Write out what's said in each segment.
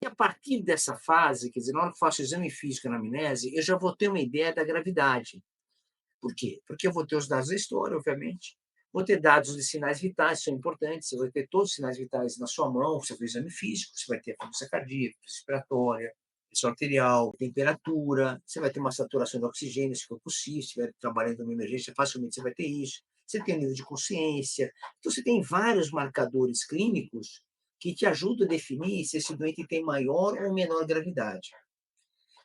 E a partir dessa fase, quer dizer, na hora que eu faço o exame físico na anamnese, eu já vou ter uma ideia da gravidade. Por quê? Porque eu vou ter os dados da história, obviamente, vou ter dados de sinais vitais, que são importantes, você vai ter todos os sinais vitais na sua mão, você fez o exame físico, você vai ter a frequência cardíaca, respiratória, pressão arterial, temperatura, você vai ter uma saturação de oxigênio, se for possível, se estiver trabalhando numa emergência, facilmente você vai ter isso. Você tem nível de consciência. Então, você tem vários marcadores clínicos que te ajudam a definir se esse doente tem maior ou menor gravidade.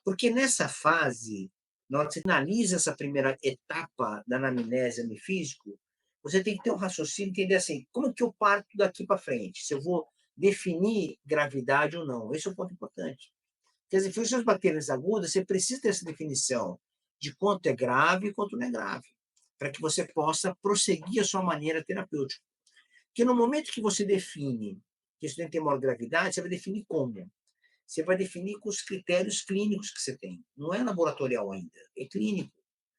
Porque nessa fase, na hora que você finaliza essa primeira etapa da anamnese, exame físico, você tem que ter um raciocínio, entender assim, como que eu parto daqui para frente? Se eu vou definir gravidade ou não. Esse é um ponto importante. Porque as infecções bacterianas agudas, você precisa ter essa definição de quanto é grave e quanto não é grave, para que você possa prosseguir a sua maneira terapêutica. Porque no momento que você define que isso tem maior gravidade, você vai definir como? Você vai definir com os critérios clínicos que você tem. Não é laboratorial ainda, é clínico.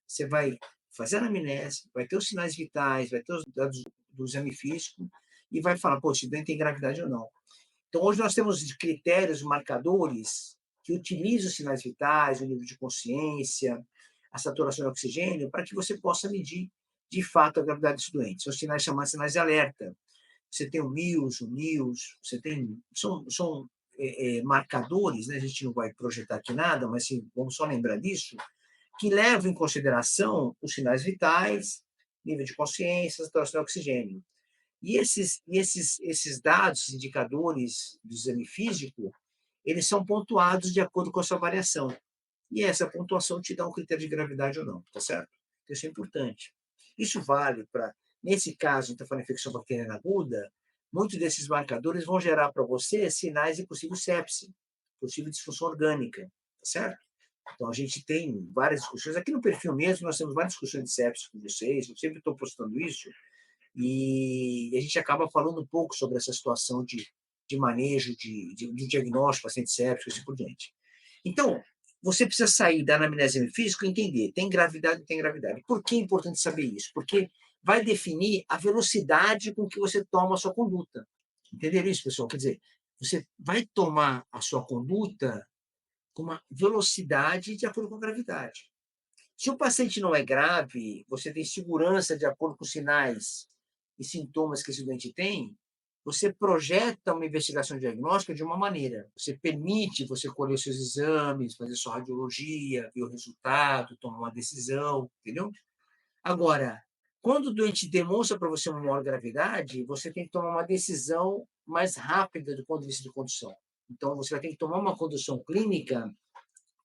Você vai fazer a anamnese, vai ter os sinais vitais, vai ter os dados do exame físico e vai falar, pô, esse doente tem gravidade ou não. Então, hoje nós temos critérios, marcadores que utilizam os sinais vitais, o nível de consciência, a saturação de oxigênio, para que você possa medir, de fato, a gravidade desse doente. São sinais chamados sinais de alerta. Você tem o MIUS, o NIUS, você tem. São marcadores, né? A gente não vai projetar aqui nada, mas assim, vamos só lembrar disso, que levam em consideração os sinais vitais, nível de consciência, saturação de oxigênio. Esses dados, indicadores do exame físico, eles são pontuados de acordo com a sua variação. E essa pontuação te dá um critério de gravidade ou não, tá certo? Isso é importante. Isso vale para, nesse caso, então, falando infecção bacteriana aguda, muitos desses marcadores vão gerar para você sinais de possível sepse, possível disfunção orgânica, tá certo? Então, a gente tem várias discussões. Aqui no perfil mesmo, nós temos várias discussões de sepse com vocês, eu sempre estou postando isso, e a gente acaba falando um pouco sobre essa situação de manejo, de diagnóstico, paciente séptico e assim por diante. Então, você precisa sair da anamnese física e entender, tem gravidade ou tem gravidade. Por que é importante saber isso? Porque vai definir a velocidade com que você toma a sua conduta. Entenderam isso, pessoal? Quer dizer, você vai tomar a sua conduta com uma velocidade de acordo com a gravidade. Se o paciente não é grave, você tem segurança de acordo com os sinais e sintomas que esse doente tem, você projeta uma investigação diagnóstica de uma maneira. Você permite você colher seus exames, fazer sua radiologia, ver o resultado, tomar uma decisão, entendeu? Agora, quando o doente demonstra para você uma maior gravidade, você tem que tomar uma decisão mais rápida do ponto de vista de condução. Então, você vai ter que tomar uma condução clínica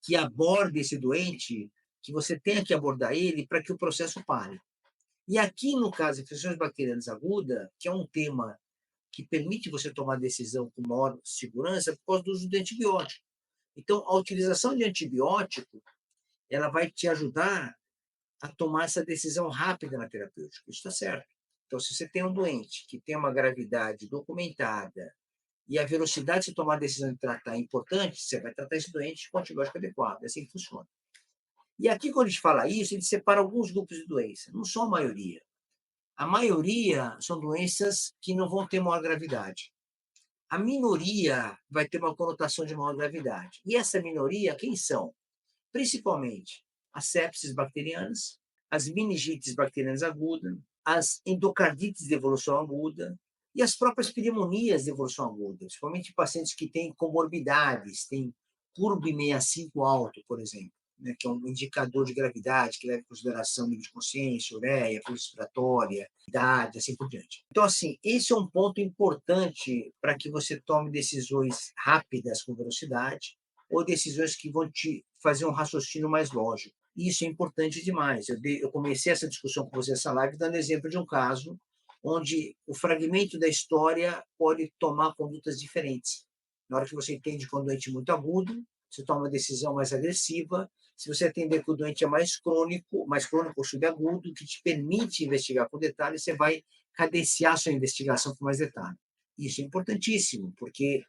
que aborde esse doente, que você tenha que abordar ele para que o processo pare. E aqui, no caso de infecções bacterianas agudas, que é um tema que permite você tomar decisão com maior segurança por causa do uso de antibiótico. Então, a utilização de antibiótico, ela vai te ajudar a tomar essa decisão rápida na terapêutica. Isso está certo. Então, se você tem um doente que tem uma gravidade documentada e a velocidade de você tomar a decisão de tratar é importante, você vai tratar esse doente com antibiótico adequado. É assim que funciona. E aqui, quando a gente fala isso, a gente separa alguns grupos de doenças, não são a maioria. A maioria são doenças que não vão ter maior gravidade. A minoria vai ter uma conotação de maior gravidade. E essa minoria, quem são? Principalmente as sepses bacterianas, as meningites bacterianas agudas, as endocardites de evolução aguda e as próprias pneumonias de evolução aguda, principalmente pacientes que têm comorbidades, têm CURB65 alto, por exemplo, né, que é um indicador de gravidade, que leva em consideração nível de consciência, ureia, frequência respiratória, idade, assim por diante. Então, assim, esse é um ponto importante para que você tome decisões rápidas com velocidade, ou decisões que vão te fazer um raciocínio mais lógico. Isso é importante demais. Eu comecei essa discussão com você, essa live, dando exemplo de um caso onde o fragmento da história pode tomar condutas diferentes. Na hora que você entende que é um doente muito agudo, você toma uma decisão mais agressiva. Se você atender que o doente é mais crônico ou subagudo, que te permite investigar com detalhe, você vai cadenciar sua investigação com mais detalhe. Isso é importantíssimo, porque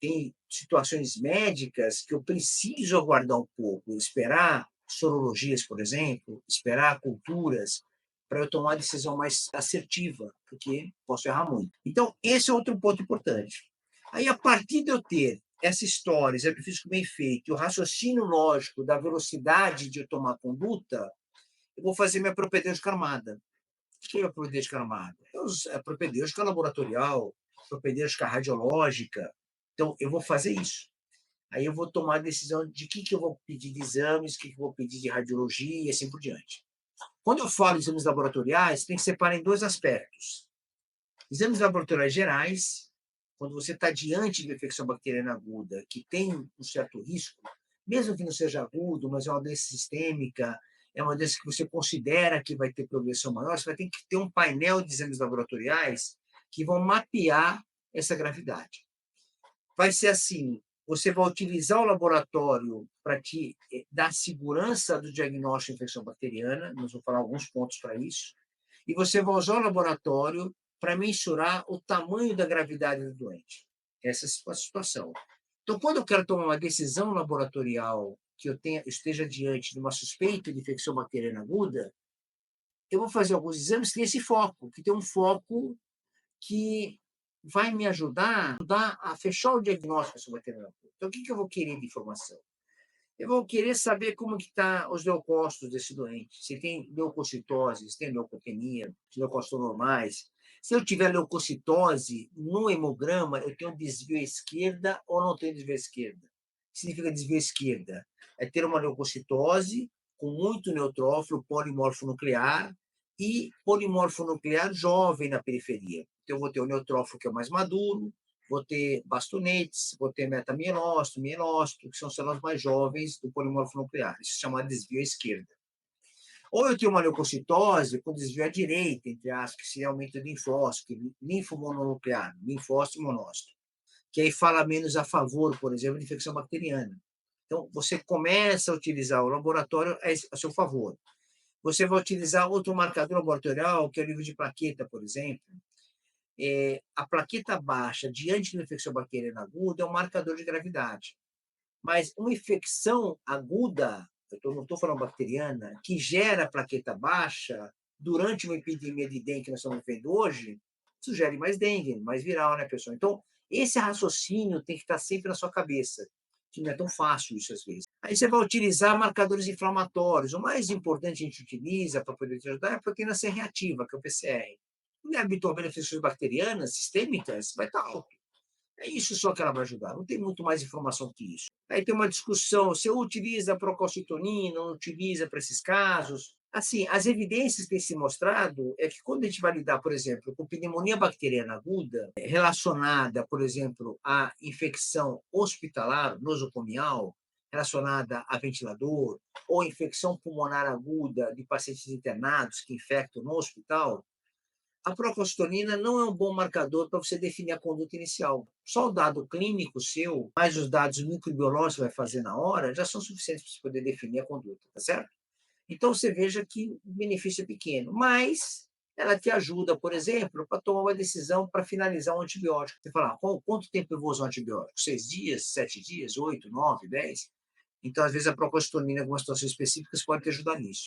tem situações médicas que eu preciso aguardar um pouco, esperar sorologias, por exemplo, esperar culturas, para eu tomar uma decisão mais assertiva, porque posso errar muito. Então, esse é outro ponto importante. Aí, a partir de eu ter essa história, exame físico bem feito, e o raciocínio lógico da velocidade de eu tomar conduta, eu vou fazer minha propedêutica armada. O que é a propedêutica armada? É a propedêutica laboratorial, propedêutica radiológica. Então, eu vou fazer isso. Aí eu vou tomar a decisão de que eu vou pedir de exames, o que eu vou pedir de radiologia e assim por diante. Quando eu falo em exames laboratoriais, tem que separar em dois aspectos. Exames laboratoriais gerais, quando você está diante de uma infecção bacteriana aguda, que tem um certo risco, mesmo que não seja agudo, mas é uma doença sistêmica, é uma doença que você considera que vai ter progressão maior, você vai ter que ter um painel de exames laboratoriais que vão mapear essa gravidade. Vai ser assim, você vai utilizar o laboratório para te dar segurança do diagnóstico de infecção bacteriana, nós vamos falar alguns pontos para isso, e você vai usar o laboratório para mensurar o tamanho da gravidade do doente. Essa é a situação. Então, quando eu quero tomar uma decisão laboratorial que esteja diante de uma suspeita de infecção bacteriana aguda, eu vou fazer alguns exames que tem esse foco, que tem um foco que vai me ajudar a fechar o diagnóstico sobre bacteriana aguda. Então, o que eu vou querer de informação? Eu vou querer saber como que tá os leucócitos desse doente, se tem leucocitose, se tem leucopenia, se leucócitos normais. Se eu tiver leucocitose no hemograma, eu tenho desvio à esquerda ou não tenho desvio à esquerda? O que significa desvio à esquerda? É ter uma leucocitose com muito neutrófilo polimorfo nuclear e polimorfo nuclear jovem na periferia. Então, eu vou ter o neutrófilo que é o mais maduro, vou ter bastonetes, vou ter metamielócito, mielócito, que são células mais jovens do polimorfo nuclear. Isso se chama desvio à esquerda. Ou eu tenho uma leucocitose com desvio à direita, entre aspas, que seria aumento de linfócito, linfomononuclear, linfócito e monócito, que aí fala menos a favor, por exemplo, de infecção bacteriana. Então, você começa a utilizar o laboratório a seu favor. Você vai utilizar outro marcador laboratorial, que é o nível de plaqueta, por exemplo. A plaqueta baixa diante de uma infecção bacteriana aguda é um marcador de gravidade. Mas uma infecção aguda, eu não estou falando bacteriana, que gera plaqueta baixa durante uma epidemia de dengue que nós estamos vivendo hoje, sugere mais dengue, mais viral, né, pessoal? Então, esse raciocínio tem que estar sempre na sua cabeça, que não é tão fácil isso às vezes. Aí você vai utilizar marcadores inflamatórios. O mais importante que a gente utiliza para poder te ajudar é a proteína C reativa, que é o PCR. E habitualmente, infecções bacterianas sistêmicas vai estar alto. É isso só que ela vai ajudar, não tem muito mais informação que isso. Aí tem uma discussão, se utiliza procalcitonina, não utiliza para esses casos. Assim, as evidências que têm se mostrado é que quando a gente vai lidar, por exemplo, com pneumonia bacteriana aguda, relacionada, por exemplo, à infecção hospitalar, nosocomial, relacionada a ventilador, ou infecção pulmonar aguda de pacientes internados que infectam no hospital, a procalcitonina não é um bom marcador para você definir a conduta inicial. Só o dado clínico seu, mais os dados microbiológicos que você vai fazer na hora, já são suficientes para você poder definir a conduta, tá certo? Então você veja que o benefício é pequeno, mas ela te ajuda, por exemplo, para tomar uma decisão para finalizar um antibiótico. Você fala, quanto tempo eu vou usar um antibiótico? 6 dias, 7 dias, 8, 9, 10? Então, às vezes, a procalcitonina, em algumas situações específicas, pode te ajudar nisso.